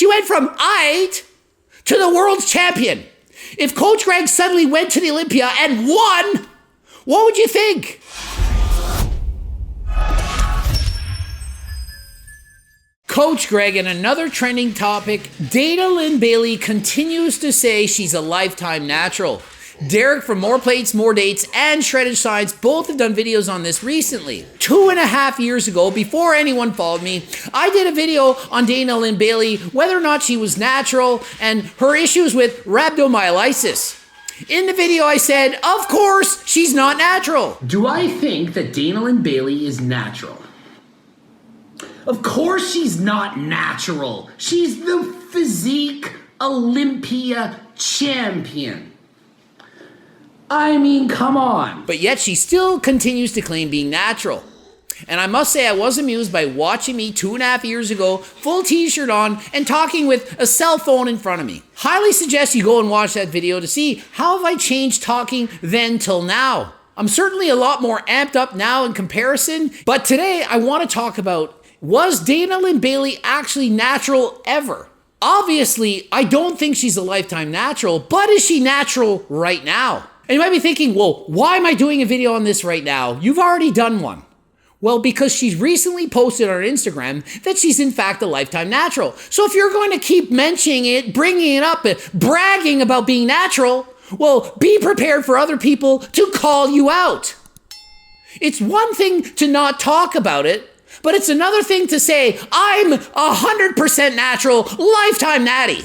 She went from eight to the world's champion. If Coach Greg suddenly went to the Olympia and won, what would you think? Coach Greg, and another trending topic, Dana Linn Bailey continues to say she's a lifetime natural. Derek from More Plates, More Dates, and Shredded Science both have done videos on this recently. 2.5 years ago, before anyone followed me, I did a video on Dana Linn Bailey, whether or not she was natural, and her issues with rhabdomyolysis. In the video, I said, of course, she's not natural. Do I think that Dana Linn Bailey is natural? Of course she's not natural. She's the physique Olympia champion. I mean, come on. But yet she still continues to claim being natural. And I must say I was amused by watching me 2.5 years ago, full t-shirt on, and talking with a cell phone in front of me. Highly suggest you go and watch that video to see how have I changed talking then till now. I'm certainly a lot more amped up now in comparison, but today I want to talk about, was Dana Linn Bailey actually natural ever? Obviously, I don't think she's a lifetime natural, but is she natural right now? And you might be thinking, well, why am I doing a video on this right now? You've already done one. Well, because she's recently posted on her Instagram that she's in fact a lifetime natural. So if you're going to keep mentioning it, bringing it up, and bragging about being natural, well, be prepared for other people to call you out. It's one thing to not talk about it, but it's another thing to say, I'm 100% natural, lifetime natty.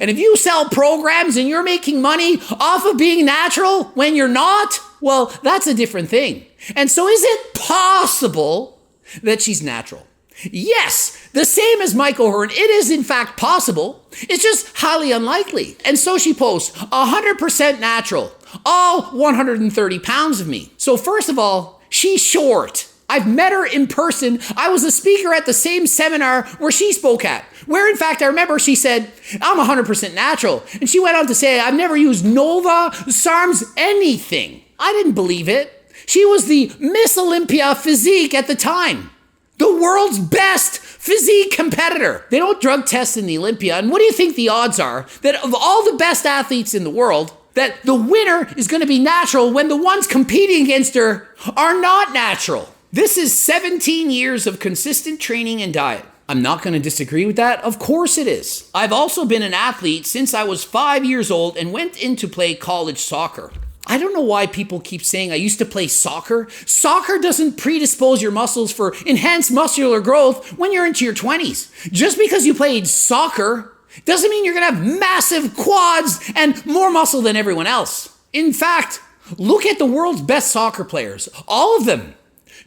And if you sell programs and you're making money off of being natural when you're not, well, that's a different thing. And so is it possible that she's natural? Yes, the same as Mike O'Hearn, it is in fact possible. It's just highly unlikely. And so she posts 100% natural, all 130 pounds of me. So first of all, she's short. I've met her in person. I was a speaker at the same seminar where she spoke at, where in fact I remember she said, I'm 100% natural. And she went on to say, I've never used Nova, SARMs, anything. I didn't believe it. She was the Miss Olympia physique at the time. The world's best physique competitor. They don't drug test in the Olympia. And what do you think the odds are that of all the best athletes in the world, that the winner is going to be natural when the ones competing against her are not natural? This is 17 years of consistent training and diet. I'm not going to disagree with that. Of course it is. I've also been an athlete since I was 5 years old and went in to play college soccer. I don't know why people keep saying I used to play soccer. Soccer doesn't predispose your muscles for enhanced muscular growth when you're into your 20s. Just because you played soccer doesn't mean you're going to have massive quads and more muscle than everyone else. In fact, look at the world's best soccer players. All of them.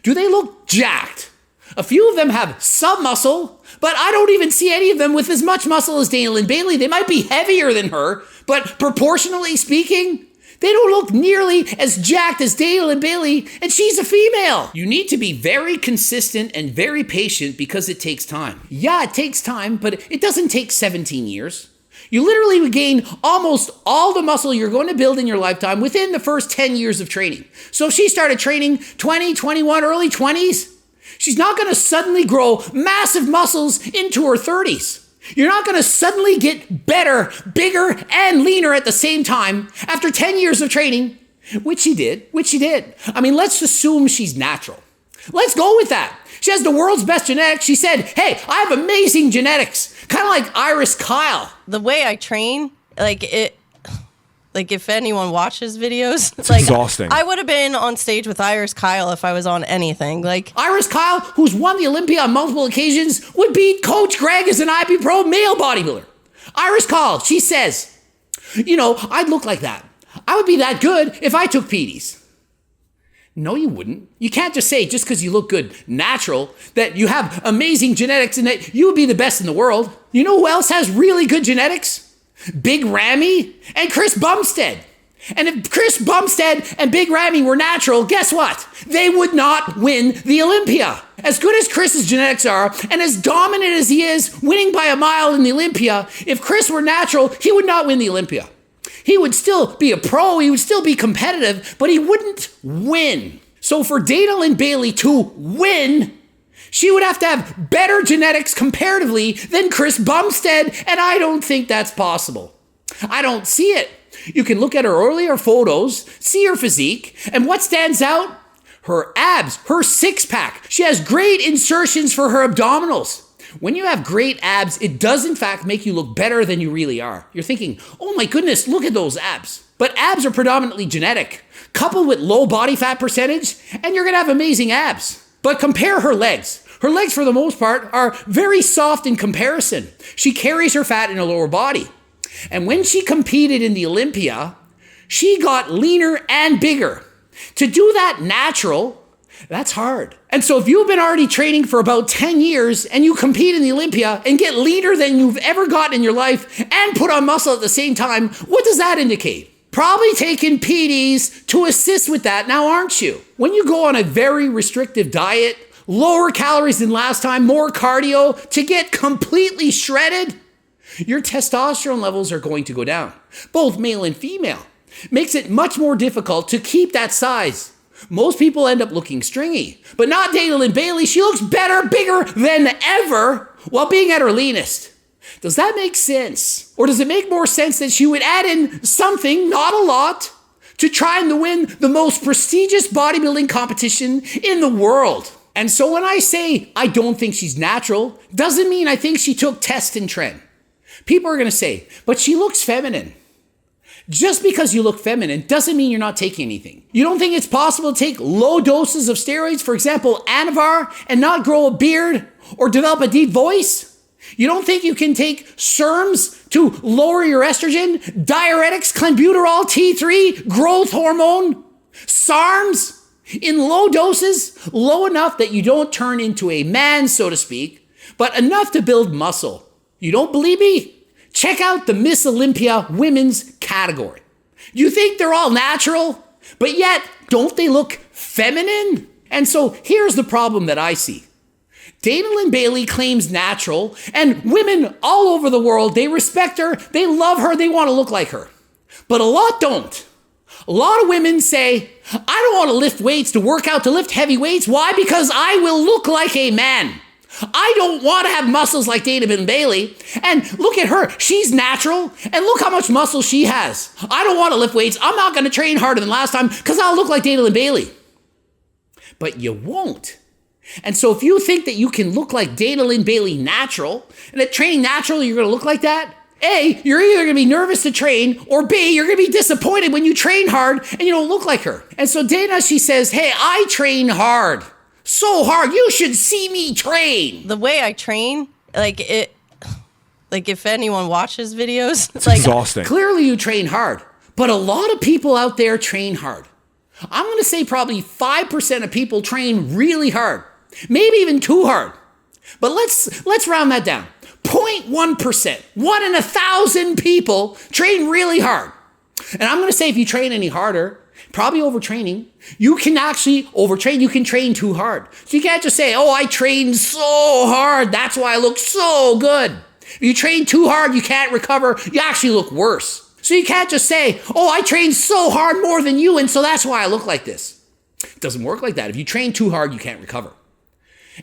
Do they look jacked? A few of them have some muscle, but I don't even see any of them with as much muscle as Dana Linn Bailey. They might be heavier than her, but proportionally speaking, they don't look nearly as jacked as Dana Linn Bailey, and she's a female. You need to be very consistent and very patient because it takes time. Yeah, it takes time, but it doesn't take 17 years. You literally would gain almost all the muscle you're going to build in your lifetime within the first 10 years of training. So if she started training 20, 21, early 20s, she's not going to suddenly grow massive muscles into her 30s. You're not going to suddenly get better, bigger, and leaner at the same time after 10 years of training, which she did. I mean, let's assume she's natural. Let's go with that. She has the world's best genetics. She said, hey, I have amazing genetics. Kind of like Iris Kyle. The way I train, like if anyone watches videos, it's exhausting. I would have been on stage with Iris Kyle if I was on anything. Like Iris Kyle, who's won the Olympia on multiple occasions, would beat Coach Greg as an IB Pro male bodybuilder. Iris Kyle, she says, I'd look like that. I would be that good if I took PDs. No, you wouldn't. You can't just say just because you look good, natural, that you have amazing genetics and that you would be the best in the world. You know who else has really good genetics? Big Ramy and Chris Bumstead. And if Chris Bumstead and Big Ramy were natural, guess what? They would not win the Olympia. As good as Chris's genetics are, and as dominant as he is, winning by a mile in the Olympia, if Chris were natural, he would not win the Olympia. He would still be a pro, he would still be competitive, but he wouldn't win. So for Dana Linn Bailey to win, She would have to have better genetics comparatively than Chris Bumstead, and I don't think that's possible. I don't see it. You can look at her earlier photos, see her physique, and what stands out? Her abs, her six-pack. She has great insertions for her abdominals. When you have great abs, it does in fact make you look better than you really are. You're thinking, oh my goodness, look at those abs. But abs are predominantly genetic, coupled with low body fat percentage, and you're gonna have amazing abs. But compare her legs. Her legs, for the most part, are very soft in comparison. She carries her fat in her lower body. And when she competed in the Olympia, she got leaner and bigger. To do that natural, that's hard. And so if you've been already training for about 10 years and you compete in the Olympia and get leaner than you've ever gotten in your life and put on muscle at the same time, what does that indicate? Probably taking PDs to assist with that now, aren't you? When you go on a very restrictive diet, lower calories than last time, more cardio to get completely shredded, your testosterone levels are going to go down, both male and female. Makes it much more difficult to keep that size. Most people end up looking stringy, but not Dana Linn Bailey. She looks better, bigger than ever while being at her leanest. Does that make sense? Or does it make more sense that she would add in something, not a lot, to try and win the most prestigious bodybuilding competition in the world? And so when I say I don't think she's natural, doesn't mean I think she took test and trend. People are going to say, but she looks feminine. Just because you look feminine doesn't mean you're not taking anything. You don't think it's possible to take low doses of steroids, for example, Anavar, and not grow a beard or develop a deep voice? You don't think you can take SERMs to lower your estrogen, diuretics, clenbuterol, T3, growth hormone, SARMs in low doses, low enough that you don't turn into a man, so to speak, but enough to build muscle? You don't believe me? Check out the Miss Olympia women's category. You think they're all natural, but yet don't they look feminine? And so here's the problem that I see. Dana Linn Bailey claims natural, and women all over the world, they respect her, they love her, they want to look like her. But a lot don't. A lot of women say, I don't want to lift weights to work out, to lift heavy weights. Why? Because I will look like a man. I don't want to have muscles like Dana Linn Bailey. And look at her. She's natural. And look how much muscle she has. I don't want to lift weights. I'm not going to train harder than last time because I'll look like Dana Linn Bailey. But you won't. And so if you think that you can look like Dana Linn Bailey natural, and that training natural, you're going to look like that, A, you're either going to be nervous to train, or B, you're going to be disappointed when you train hard and you don't look like her. And so Dana, she says, hey, I train hard. So hard. You should see me train. The way I train, if anyone watches videos, it's exhausting. Clearly you train hard, but a lot of people out there train hard. I'm going to say probably 5% of people train really hard, maybe even too hard. But let's round that down. 0.1%, 1 in 1,000 people train really hard. And I'm going to say if you train any harder, probably overtraining, you can actually overtrain. You can train too hard. So you can't just say, oh, I trained so hard, that's why I look so good. If you train too hard, you can't recover. You actually look worse. So you can't just say, oh, I trained so hard more than you, and so that's why I look like this. It doesn't work like that. If you train too hard, you can't recover.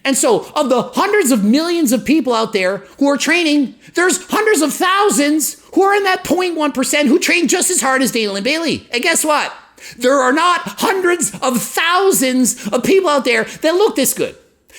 And so of the hundreds of millions of people out there who are training, there's hundreds of thousands who are in that 0.1% who train just as hard as Dana Linn Bailey. And guess what? There are not hundreds of thousands of people out there that look this good.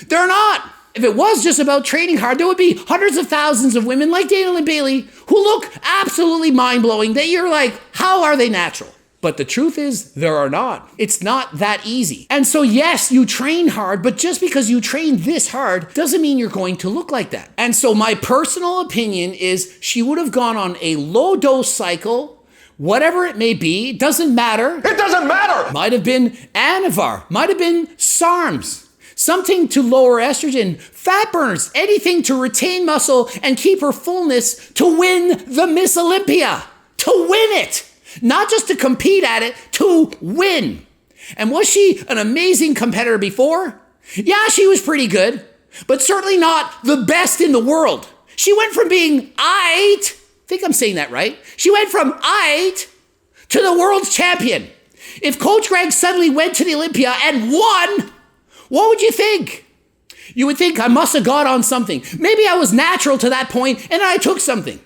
They're not. If it was just about training hard, there would be hundreds of thousands of women like Dana Linn Bailey who look absolutely mind-blowing that you're like, how are they natural? But the truth is, there are not. It's not that easy. And so yes, you train hard, but just because you train this hard doesn't mean you're going to look like that. And so my personal opinion is she would have gone on a low dose cycle, whatever it may be, doesn't matter. It doesn't matter! Might have been Anavar, might have been SARMs. Something to lower estrogen, fat burners, anything to retain muscle and keep her fullness to win the Miss Olympia. To win it. Not just to compete at it, to win. And was she an amazing competitor before? Yeah, she was pretty good, but certainly not the best in the world. She went from being I think I'm saying that right. She went from to the world's champion. If Coach Greg suddenly went to the Olympia and won, what would you think? You would think I must have got on something. Maybe I was natural to that point and I took something.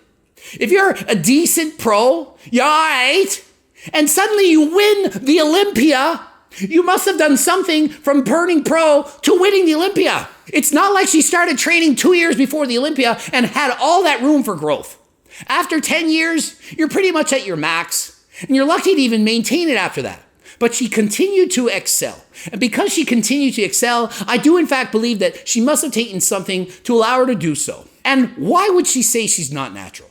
If you're a decent pro, you're all right, and suddenly you win the Olympia, you must have done something from burning pro to winning the Olympia. It's not like she started training 2 years before the Olympia and had all that room for growth. After 10 years, you're pretty much at your max, and you're lucky to even maintain it after that. But she continued to excel. And because she continued to excel, I do in fact believe that she must have taken something to allow her to do so. And why would she say she's not natural?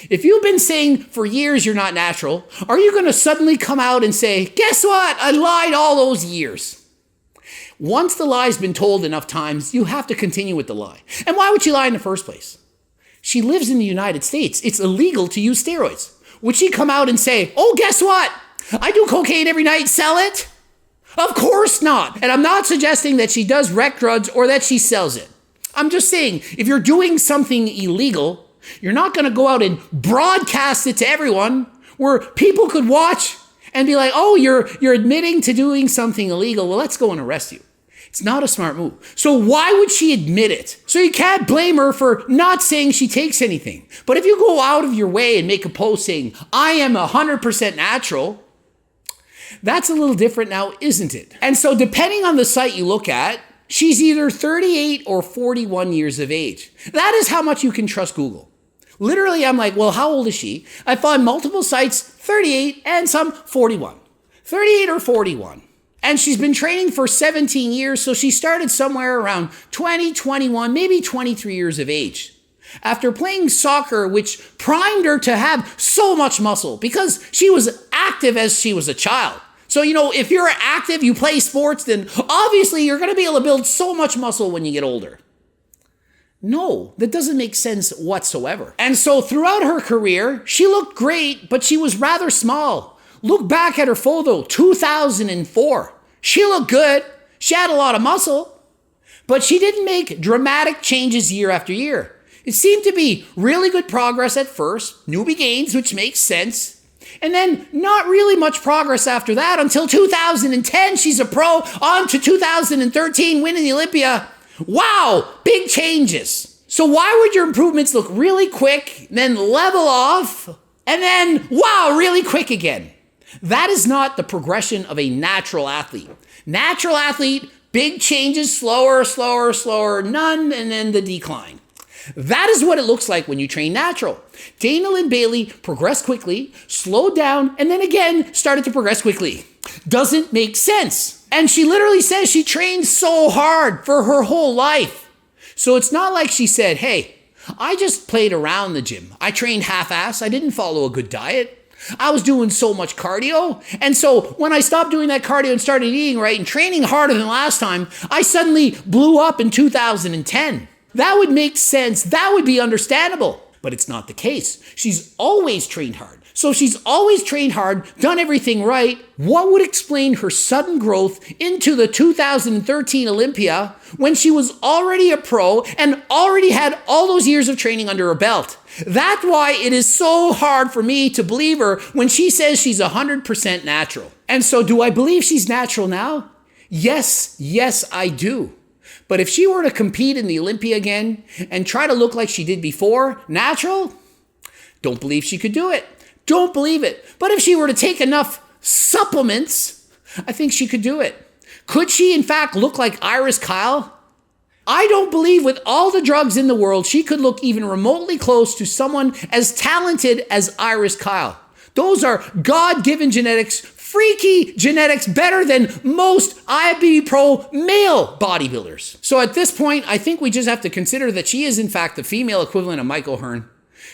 If you've been saying for years you're not natural, are you going to suddenly come out and say, guess what? I lied all those years. Once the lie's been told enough times, you have to continue with the lie. And why would she lie in the first place? She lives in the United States. It's illegal to use steroids. Would she come out and say, oh, guess what? I do cocaine every night, sell it? Of course not. And I'm not suggesting that she does rec drugs or that she sells it. I'm just saying, if you're doing something illegal, you're not going to go out and broadcast it to everyone where people could watch and be like, oh, you're admitting to doing something illegal. Well, let's go and arrest you. It's not a smart move. So why would she admit it? So you can't blame her for not saying she takes anything. But if you go out of your way and make a post saying, I am 100% natural, that's a little different now, isn't it? And so depending on the site you look at, she's either 38 or 41 years of age. That is how much you can trust Google. Literally, I'm like, well, how old is she? I found multiple sites, 38 and some 41. 38 or 41. And she's been training for 17 years, so she started somewhere around 20, 21, maybe 23 years of age. After playing soccer, which primed her to have so much muscle because she was active as she was a child. So, if you're active, you play sports, then obviously you're going to be able to build so much muscle when you get older. No, that doesn't make sense whatsoever. And so throughout her career, she looked great, but she was rather small. Look back at her photo, 2004. She looked good. She had a lot of muscle, but she didn't make dramatic changes year after year. It seemed to be really good progress at first, newbie gains, which makes sense. And then not really much progress after that until 2010, she's a pro, on to 2013, winning the Olympia. Wow, big changes. So why would your improvements look really quick, then level off, and then, wow, really quick again? That is not the progression of a natural athlete. Natural athlete, big changes, slower, slower, slower, none, and then the decline. That is what it looks like when you train natural. Dana Linn Bailey progressed quickly, slowed down, and then again started to progress quickly. Doesn't make sense. And she literally says she trained so hard for her whole life. So it's not like she said, hey, I just played around the gym. I trained half-ass. I didn't follow a good diet. I was doing so much cardio. And so when I stopped doing that cardio and started eating right and training harder than last time, I suddenly blew up in 2010. That would make sense. That would be understandable. But it's not the case. She's always trained hard. So she's always trained hard, done everything right. What would explain her sudden growth into the 2013 Olympia when she was already a pro and already had all those years of training under her belt? That's why it is so hard for me to believe her when she says she's 100% natural. And so do I believe she's natural now? Yes, I do. But if she were to compete in the Olympia again and try to look like she did before, natural, don't believe she could do it. Don't believe it. But if she were to take enough supplements, I think she could do it. Could she, in fact, look like Iris Kyle? I don't believe with all the drugs in the world, she could look even remotely close to someone as talented as Iris Kyle. Those are God-given genetics, freaky genetics, better than most IFBB pro male bodybuilders. So at this point, I think we just have to consider that she is, in fact, the female equivalent of Michael Hearn.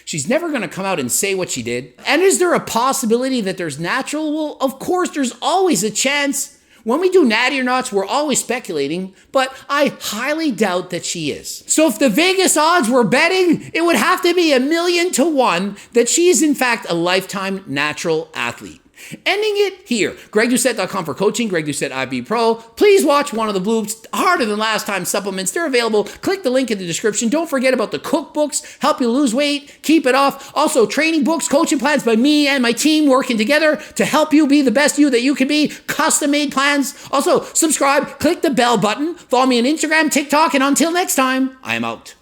She's never going to come out and say what she did. And is there a possibility that there's natural? Well, of course, there's always a chance. When we do natty or nots, we're always speculating, but I highly doubt that she is. So if the Vegas odds were betting, it would have to be 1,000,000 to 1 that she is in fact a lifetime natural athlete. Ending it here. GregDoucette.com for coaching. Greg Doucette IV Pro. Please watch one of the Bloop's Harder Than Last Time supplements. They're available. Click the link in the description. Don't forget about the cookbooks. Help you lose weight. Keep it off. Also, training books, coaching plans by me and my team working together to help you be the best you that you can be. Custom made plans. Also, subscribe. Click the bell button. Follow me on Instagram, TikTok, and until next time, I am out.